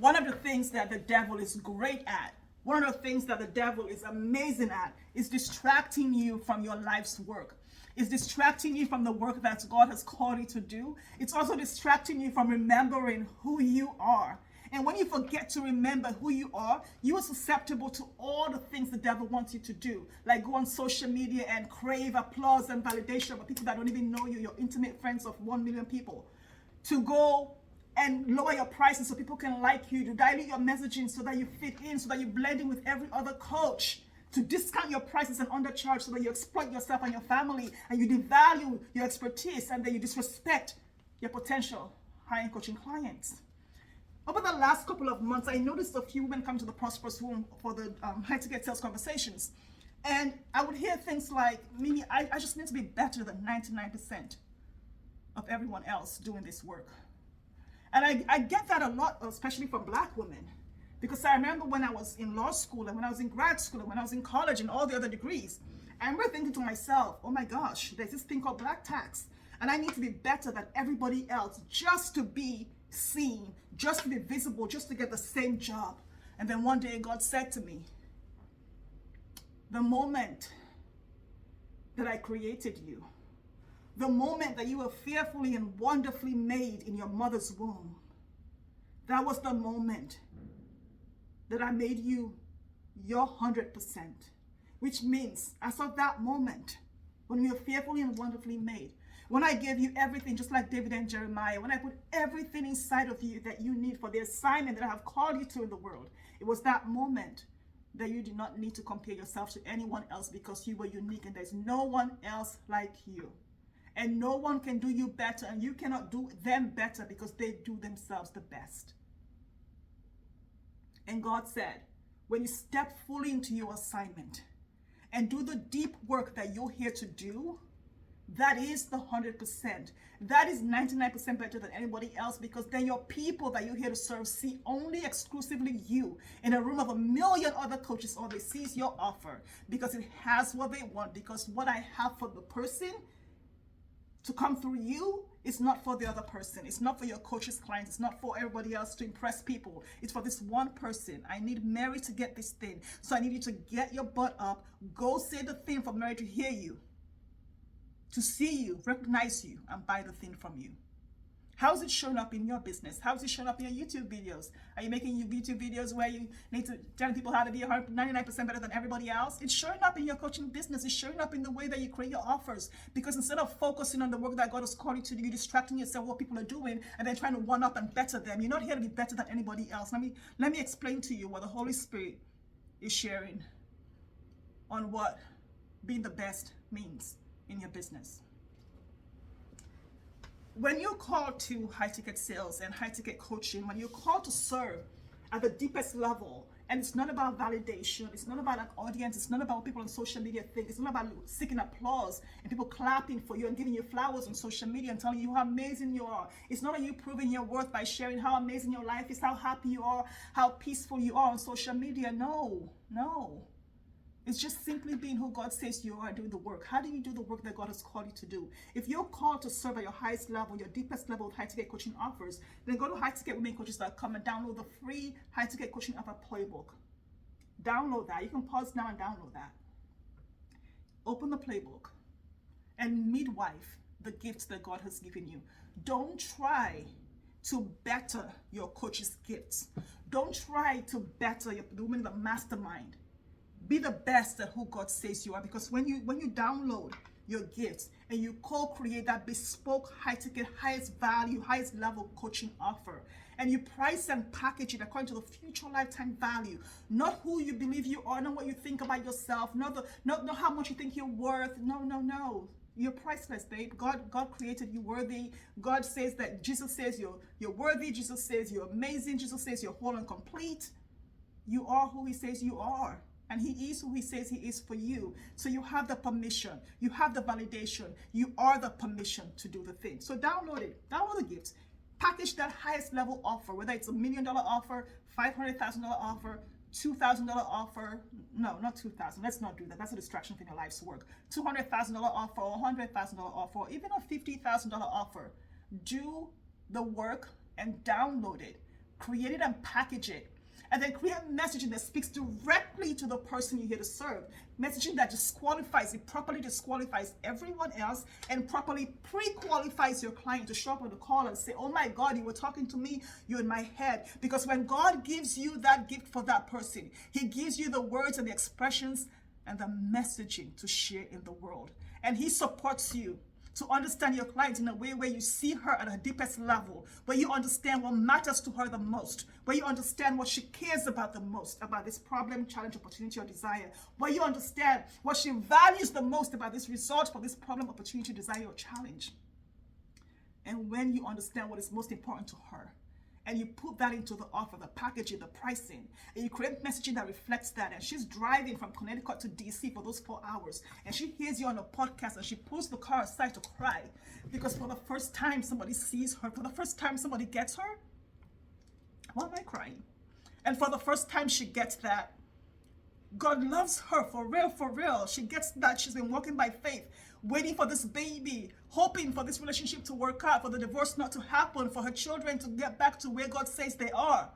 One of the things that the devil is great at, one of the things that the devil is amazing at, is distracting you from your life's work. It's distracting you from the work that God has called you to do. It's also distracting you from remembering who you are. And when you forget to remember who you are susceptible to all the things the devil wants you to do, like go on social media and crave applause and validation from people that don't even know you, your intimate friends of 1 million people. To go and lower your prices so people can like you, to dilute your messaging so that you fit in, so that you blend in with every other coach, to discount your prices and undercharge so that you exploit yourself and your family, and you devalue your expertise, and then you disrespect your potential high-end coaching clients. Over the last couple of months, I noticed a few women come to the Prosperous Room for the high-ticket sales conversations. And I would hear things like, Mimi, I just need to be better than 99% of everyone else doing this work. And I get that a lot, especially from Black women. Because I remember when I was in law school and when I was in grad school and when I was in college and all the other degrees, I remember thinking to myself, oh my gosh, there's this thing called black tax. And I need to be better than everybody else just to be seen, just to be visible, just to get the same job. And then one day God said to me, the moment that I created you, the moment that you were fearfully and wonderfully made in your mother's womb, that was the moment that I made you your 100%, which means as of that moment, when you were fearfully and wonderfully made, when I gave you everything, just like David and Jeremiah, when I put everything inside of you that you need for the assignment that I have called you to in the world, it was that moment that you did not need to compare yourself to anyone else because you were unique and there's no one else like you. And no one can do you better, and you cannot do them better because they do themselves the best. And God said, when you step fully into your assignment and do the deep work that you're here to do, that is the 100%. That is 99% better than anybody else, because then your people that you're here to serve see only exclusively you in a room of 1 million other coaches. All they see is your offer because it has what they want, because what I have for the person to come through you, it's not for the other person. It's not for your coach's clients. It's not for everybody else to impress people. It's for this one person. I need Mary to get this thing. So I need you to get your butt up, go say the thing for Mary to hear you, to see you, recognize you, and buy the thing from you. How is it showing up in your business? How is it showing up in your YouTube videos? Are you making your YouTube videos where you need to tell people how to be 99% better than everybody else? It's showing up in your coaching business. It's showing up in the way that you create your offers. Because instead of focusing on the work that God has called you to do, you're distracting yourself with what people are doing and then trying to one up and better them. You're not here to be better than anybody else. Let me explain to you what the Holy Spirit is sharing on what being the best means in your business. When you're called to high-ticket sales and high-ticket coaching, when you're called to serve at the deepest level, and it's not about validation, it's not about an audience, it's not about what people on social media think, it's not about seeking applause and people clapping for you and giving you flowers on social media and telling you how amazing you are. It's not about you proving your worth by sharing how amazing your life is, how happy you are, how peaceful you are on social media. No. It's just simply being who God says you are, doing the work. How do you do the work that God has called you to do? If you're called to serve at your highest level, your deepest level of high-ticket coaching offers, then go to highticketwomencoaches.com and download the free high-ticket coaching offer playbook. Download that. You can pause now and download that. Open the playbook and midwife the gifts that God has given you. Don't try to better your coach's gifts. Don't try to better the women in the mastermind. Be the best at who God says you are, because when you download your gifts and you co-create that bespoke, high-ticket, highest value, highest level coaching offer, and you price and package it according to the future lifetime value, not who you believe you are, not what you think about yourself, not how much you think you're worth. No. You're priceless, babe. God created you worthy. God says that Jesus says you're worthy. Jesus says you're amazing. Jesus says you're whole and complete. You are who he says you are. And he is who he says he is for you. So you have the permission. You have the validation. You are the permission to do the thing. So download it. Download the gifts. Package that highest level offer, whether it's $1 million offer, $500,000 offer, $2,000 offer. No, not 2,000. Let's not do that. That's a distraction from your life's work. $200,000 offer, or $100,000 offer, or even a $50,000 offer. Do the work and download it. create it and package it. And then create messaging that speaks directly to the person you're here to serve. Messaging that disqualifies, it properly disqualifies everyone else and properly pre-qualifies your client to show up on the call and say, oh my God, you were talking to me, you're in my head. Because when God gives you that gift for that person, he gives you the words and the expressions and the messaging to share in the world. And he supports you to understand your client in a way where you see her at her deepest level, where you understand what matters to her the most, where you understand what she cares about the most, about this problem, challenge, opportunity, or desire, where you understand what she values the most about this result for this problem, opportunity, desire, or challenge. And when you understand what is most important to her, and you put that into the offer, the packaging, the pricing, and you create messaging that reflects that. And she's driving from Connecticut to DC for those 4 hours, and she hears you on a podcast, and she pulls the car aside to cry because for the first time somebody sees her, for the first time somebody gets her. Why am I crying? And for the first time she gets that God loves her for real, for real. She gets that she's been walking by faith, waiting for this baby, hoping for this relationship to work out, for the divorce not to happen, for her children to get back to where God says they are.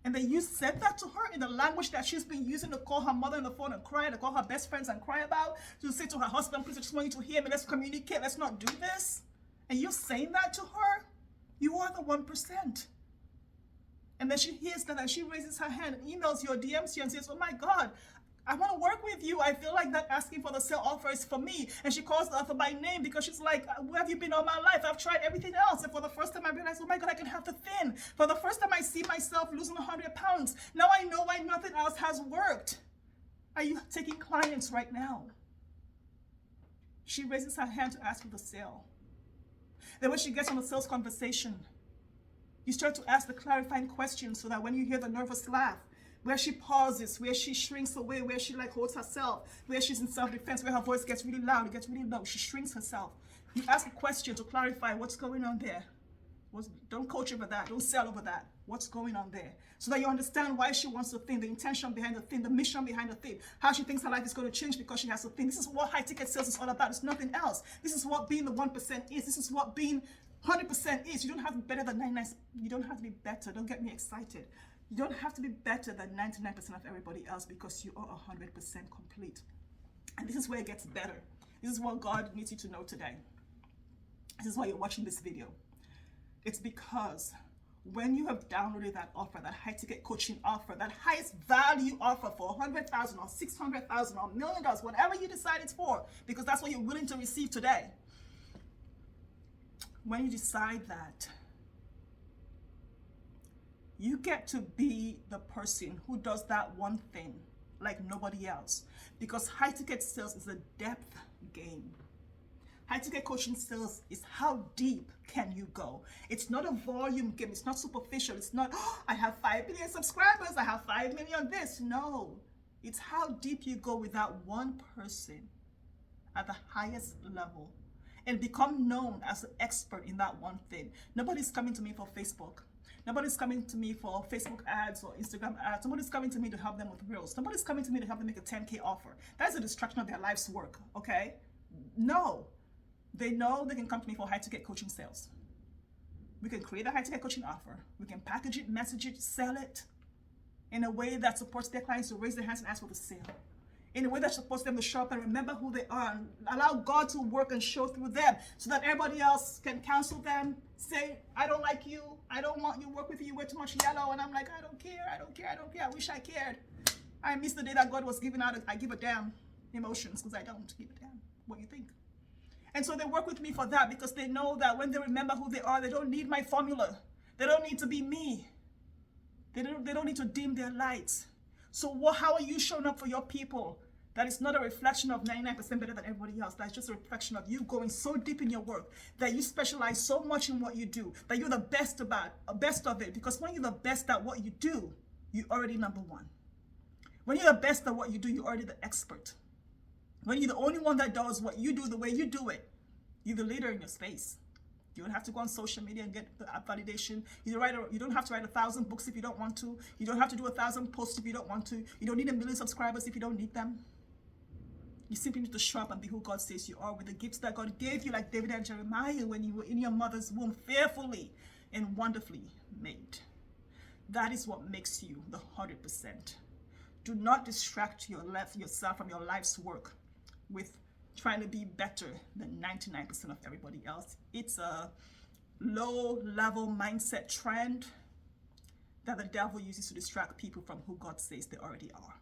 And then you said that to her in the language that she's been using to call her mother on the phone and cry, to call her best friends and cry about, to say to her husband, please, I just want you to hear me, let's communicate, let's not do this. And you're saying that to her? You are the 1%. And then she hears that and she raises her hand and emails you or DMs you and says, oh my God, I want to work with you. I feel like that asking for the sale offer is for me. And she calls the offer by name because she's like, where have you been all my life? I've tried everything else. And for the first time I realized, oh my God, I can have the thin. For the first time I see myself losing 100 pounds. Now I know why nothing else has worked. Are you taking clients right now? She raises her hand to ask for the sale. Then when she gets on the sales conversation, you start to ask the clarifying questions so that when you hear the nervous laugh, where she pauses, where she shrinks away, where she like holds herself, where she's in self-defense, where her voice gets really loud, it gets really low, she shrinks herself. You ask a question to clarify what's going on there. Don't coach over that, don't sell over that. What's going on there? So that you understand why she wants the thing, the intention behind the thing, the mission behind the thing, how she thinks her life is going to change because she has the thing. This is what high ticket sales is all about. It's nothing else. This is what being the 1% is. This is what being 100% is. You don't have to be better than 99%. You don't have to be better. Don't get me excited. You don't have to be better than 99% of everybody else because you are 100% complete. And this is where it gets better. This is what God needs you to know today. This is why you're watching this video. It's because when you have downloaded that offer, that high ticket coaching offer, that highest value offer for $100,000 or $600,000 or $1 million, whatever you decide it's for, because that's what you're willing to receive today. When you decide that, you get to be the person who does that one thing like nobody else. Because high ticket sales is a depth game. High ticket coaching sales is how deep can you go. It's not a volume game. It's not superficial. It's not, oh, I have 5 million subscribers. I have 5 million this. No, it's how deep you go with that one person at the highest level and become known as an expert in that one thing. Nobody's coming to me for Facebook. Nobody's coming to me for Facebook ads or Instagram ads. Nobody's coming to me to help them with Reels. Nobody's coming to me to help them make a 10K offer. That is a distraction of their life's work, okay? No. They know they can come to me for high-ticket coaching sales. We can create a high-ticket coaching offer. We can package it, message it, sell it in a way that supports their clients to raise their hands and ask for the sale. In a way that supports them to show up and remember who they are and allow God to work and show through them so that everybody else can counsel them, say, I don't like you, I don't want you to work with you, you wear too much yellow. And I'm like, I don't care, I don't care, I don't care. I wish I cared. I miss the day that God was giving out, I give a damn emotions because I don't give a damn what you think. And so they work with me for that because they know that when they remember who they are, they don't need my formula. They don't need to be me. They don't need to dim their lights. So how are you showing up for your people? That is not a reflection of 99% better than everybody else. That's just a reflection of you going so deep in your work, that you specialize so much in what you do, that you're the best of it. Because when you're the best at what you do, you're already number one. When you're the best at what you do, you're already the expert. When you're the only one that does what you do the way you do it, you're the leader in your space. You don't have to go on social media and get the validation. You don't have to write 1,000 books if you don't want to. You don't have to do 1,000 posts if you don't want to. You don't need 1 million subscribers if you don't need them. You simply need to show up and be who God says you are with the gifts that God gave you, like David and Jeremiah when you were in your mother's womb, fearfully and wonderfully made. That is what makes you the 100%. Do not distract yourself from your life's work with trying to be better than 99% of everybody else. It's a low level mindset trend that the devil uses to distract people from who God says they already are.